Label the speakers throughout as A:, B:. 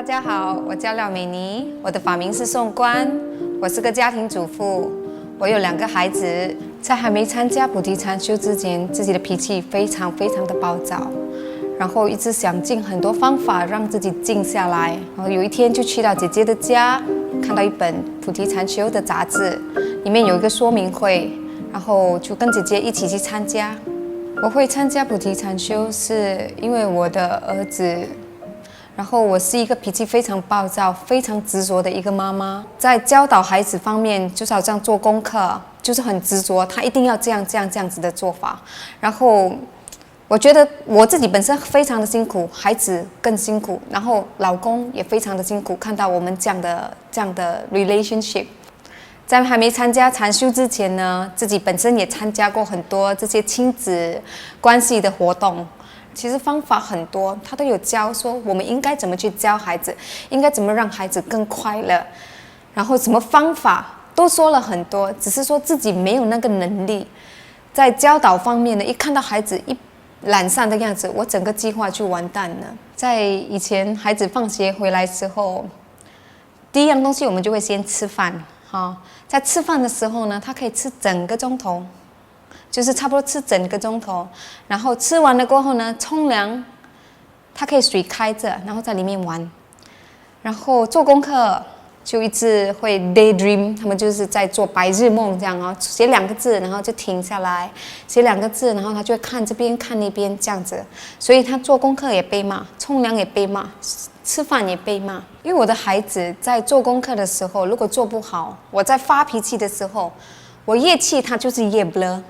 A: 家好，我叫廖美妮，我的法名是宋官，我是个家庭主妇，我有2个孩子。在还没参加菩提禅修之前，自己的脾气非常的暴躁，然后一直想尽很多方法让自己静下来。然后有一天就去到姐姐的家，看到一本菩提禅修的杂志，里面有一个说明会，然后就跟姐姐一起去参加。我会参加菩提禅修，是因为我的儿子。然后我是一个脾气非常暴躁、非常执着的一个妈妈，在教导孩子方面，就是好像做功课，就是很执着，他一定要这样子的做法。然后我觉得我自己本身非常的辛苦，孩子更辛苦，然后老公也非常的辛苦。看到我们这样的 relationship， 在还没参加禅修之前呢，自己本身也参加过很多这些亲子关系的活动。其实方法很多，他都有教说我们应该怎么去教孩子，应该怎么让孩子更快乐，然后什么方法都说了很多，只是说自己没有那个能力。在教导方面呢，一看到孩子一懒散的样子，我整个计划就完蛋了。在以前孩子放学回来之后，第一样东西我们就会先吃饭，在吃饭的时候呢，他可以吃整个钟头。就是差不多吃整个钟头，然后吃完了过后呢，冲凉，他可以水开着，然后在里面玩，然后做功课就一直会 daydream， 他们就是在做白日梦这样哦，写2个字，然后就停下来，写2个字，然后他就会看这边看那边这样子，所以他做功课也被骂，冲凉也被骂，吃饭也被骂。因为我的孩子在做功课的时候，如果做不好，我在发脾气的时候，我越气他就是越 blur。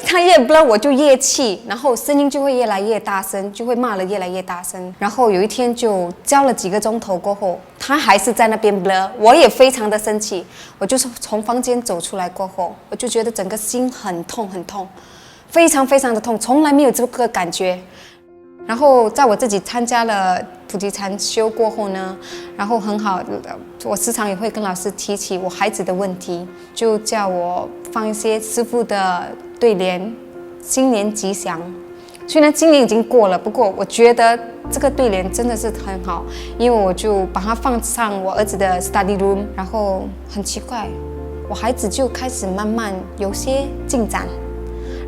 A: 他越 blur 我就越气，然后声音就会越来越大声，就会骂了越来越大声。然后有一天就教了几个钟头过后，他还是在那边 blur， 我也非常的生气。我就是从房间走出来过后，我就觉得整个心很痛，非常的痛，从来没有这个感觉。然后在我自己参加了菩提禅修过后呢，然后很好，我时常也会跟老师提起我孩子的问题，就叫我放一些师父的对联，新年吉祥。虽然今年已经过了，不过我觉得这个对联真的是很好，因为我就把它放上我儿子的 study room， 然后很奇怪，我孩子就开始慢慢有些进展。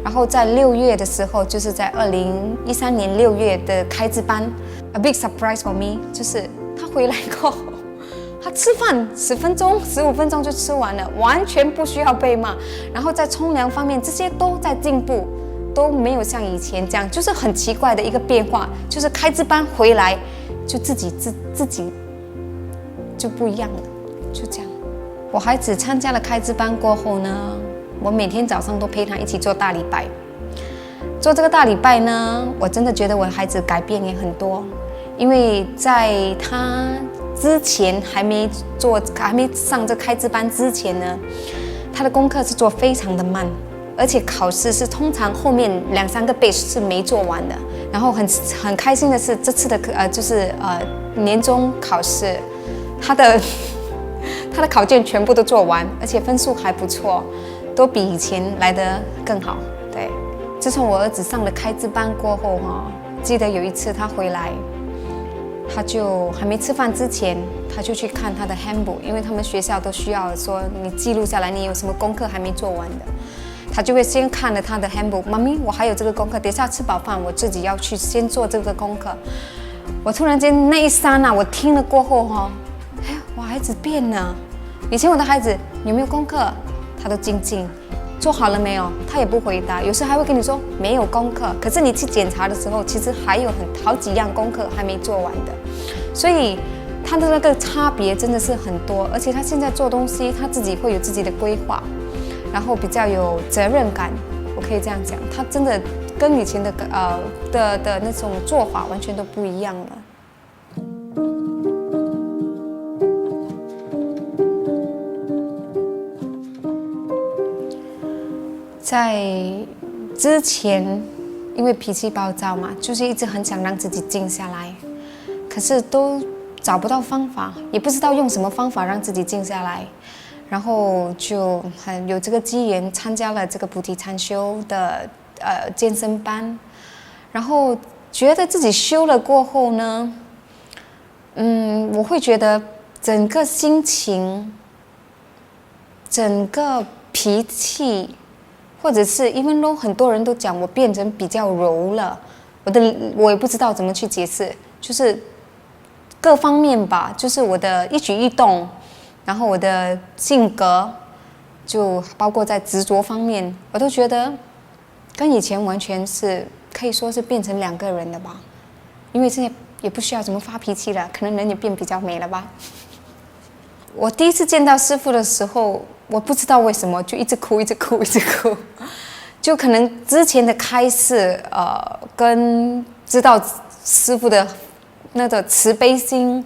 A: 然后在6月的时候，就是在2013年6月的开智班 ，a big surprise for me， 就是他回来过后，他吃饭10分钟、15分钟就吃完了，完全不需要被骂。然后在冲凉方面，这些都在进步，都没有像以前这样，就是很奇怪的一个变化。就是开智班回来，就自己就不一样了，就这样。我孩子参加了开智班过后呢，我每天早上都陪他一起做大礼拜。做这个大礼拜呢，我真的觉得我的孩子改变也很多，因为在他之前还没上这开智班之前呢，他的功课是做非常的慢，而且考试是通常后面2-3个 batch 是没做完的。然后很开心的是，这次的年终考试，他的考卷全部都做完，而且分数还不错。都比以前来得更好。对，自从我儿子上了开智班过后记得有一次他回来，他就还没吃饭之前，他就去看他的 handbook， 因为他们学校都需要说你记录下来你有什么功课还没做完的，他就会先看了他的 handbook， 妈咪我还有这个功课，等一下吃饱饭我自己要去先做这个功课。我突然间那一刹那我听了过后我孩子变了。以前我的孩子有没有功课他都静静，做好了没有？他也不回答，有时还会跟你说没有功课。可是你去检查的时候，其实还有好几样功课还没做完的。所以他的那个差别真的是很多，而且他现在做东西，他自己会有自己的规划，然后比较有责任感。我可以这样讲，他真的跟以前的那种做法完全都不一样了。在之前，因为脾气暴躁嘛，就是一直很想让自己静下来，可是都找不到方法，也不知道用什么方法让自己静下来，然后就很有这个机缘参加了这个菩提禅修的健身班，然后觉得自己修了过后呢，我会觉得整个心情、整个脾气，或者是因为很多人都讲我变成比较柔了，我也不知道怎么去解释，就是各方面吧，就是我的一举一动，然后我的性格，就包括在执着方面，我都觉得跟以前完全是可以说是变成两个人了吧，因为现在也不需要怎么发脾气了，可能人也变比较美了吧。我第一次见到师父的时候，我不知道为什么就一直哭，就可能之前的开示，跟知道师父的那个慈悲心，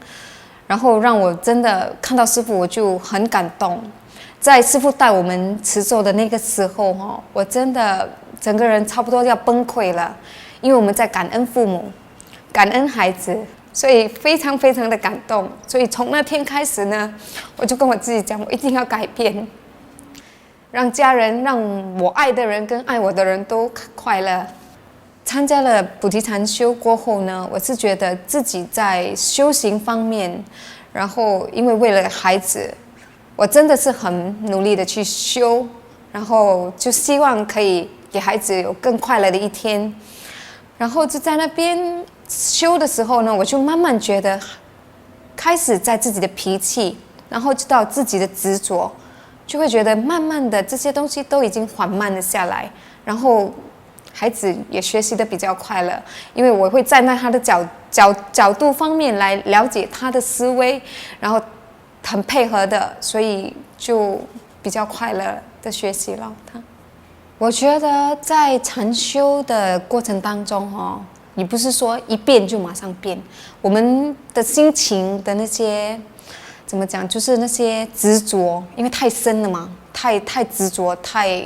A: 然后让我真的看到师父，我就很感动。在师父带我们持咒的那个时候，我真的整个人差不多要崩溃了，因为我们在感恩父母，感恩孩子。所以非常非常的感动，所以从那天开始呢，我就跟我自己讲，我一定要改变，让家人、让我爱的人跟爱我的人都快乐。参加了菩提禅修过后呢，我是觉得自己在修行方面，然后因为为了孩子，我真的是很努力的去修，然后就希望可以给孩子有更快乐的一天。然后就在那边修的时候呢，我就慢慢觉得，开始在自己的脾气，然后知道自己的执着，就会觉得慢慢的这些东西都已经缓慢了下来，然后孩子也学习的比较快乐，因为我会站在他的角度方面来了解他的思维，然后很配合的，所以就比较快乐的学习了他。我觉得在禅修的过程当中，你不是说一变就马上变，我们的心情的那些怎么讲，就是那些执着，因为太深了嘛，太执着，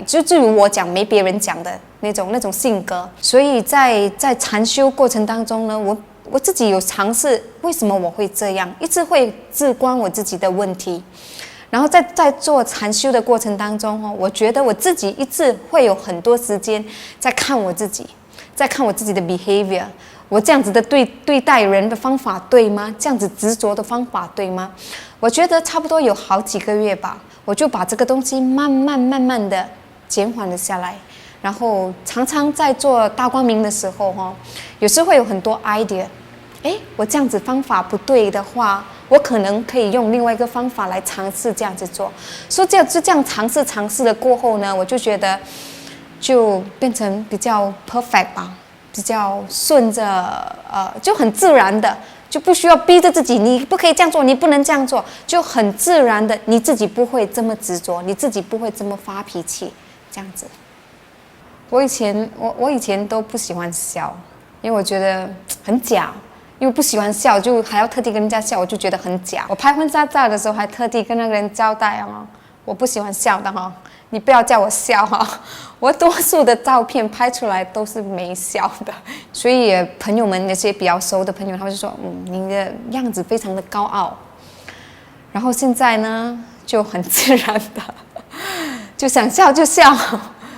A: 就至于我讲没别人讲的那种性格，所以在禅修过程当中呢，我自己有尝试，为什么我会这样，一直会自观我自己的问题。然后在做禅修的过程当中，我觉得我自己一直会有很多时间在看我自己，在看我自己的 behavior， 我这样子的对待人的方法对吗？这样子执着的方法对吗？我觉得差不多有好几个月吧，我就把这个东西慢慢的减缓了下来。然后常常在做大光明的时候，有时会有很多 idea， 我这样子方法不对的话，我可能可以用另外一个方法来尝试这样子做。所以这样尝试了过后呢，我就觉得就变成比较 perfect 吧，比较顺着就很自然的，就不需要逼着自己，你不可以这样做，你不能这样做，就很自然的，你自己不会这么执着，你自己不会这么发脾气，这样子。我以前都不喜欢笑，因为我觉得很假。因为不喜欢笑，就还要特地跟人家笑，我就觉得很假。我拍婚纱照的时候，还特地跟那个人交代我不喜欢笑的你不要叫我笑我多数的照片拍出来都是没笑的，所以朋友们那些比较熟的朋友，他们就说，你的样子非常的高傲。然后现在呢，就很自然的，就想笑就笑。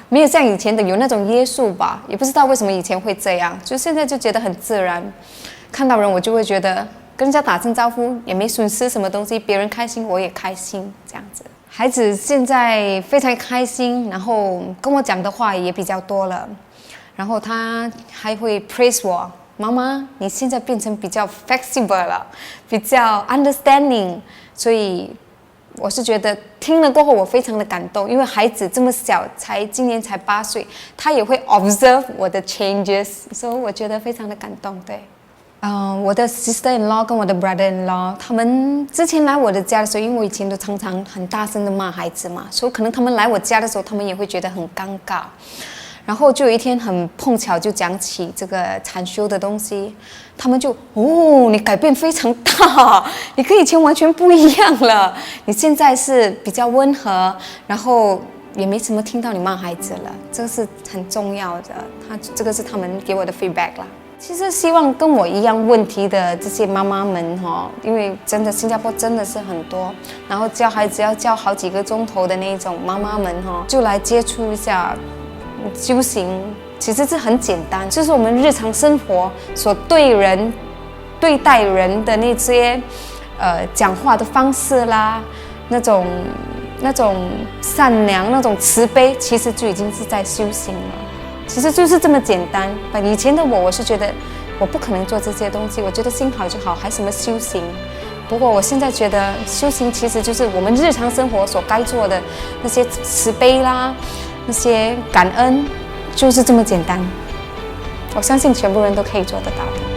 A: 没有像以前的有那种约束吧，也不知道为什么以前会这样，就现在就觉得很自然。看到人我就会觉得跟人家打声招呼也没损失什么东西，别人开心我也开心，这样子。孩子现在非常开心，然后跟我讲的话也比较多了，然后他还会 praise 我，妈妈你现在变成比较 flexible 了，比较 understanding， 所以我是觉得听了过后我非常的感动，因为孩子这么小，今年才8岁，他也会 observe 我的 changes， 所以我觉得非常的感动。对，我的 sister-in-law 跟我的 brother-in-law， 他们之前来我的家的时候，因为我以前都常常很大声的骂孩子嘛，所以可能他们来我家的时候，他们也会觉得很尴尬。然后就有一天很碰巧就讲起这个禅修的东西，他们就你改变非常大，你跟以前完全不一样了，你现在是比较温和，然后也没什么听到你骂孩子了，这个是很重要的，这个是他们给我的 feedback 啦。其实希望跟我一样问题的这些妈妈们因为真的新加坡真的是很多，然后教孩子要教好几个钟头的那种妈妈们就来接触一下修行，其实是很简单，就是我们日常生活所对人对待人的那些讲话的方式啦，那种善良、那种慈悲，其实就已经是在修行了。其实就是这么简单。以前的我是觉得我不可能做这些东西，我觉得心好就好，还什么修行？不过我现在觉得修行其实就是我们日常生活所该做的那些慈悲啦，那些感恩，就是这么简单。我相信全部人都可以做得到的。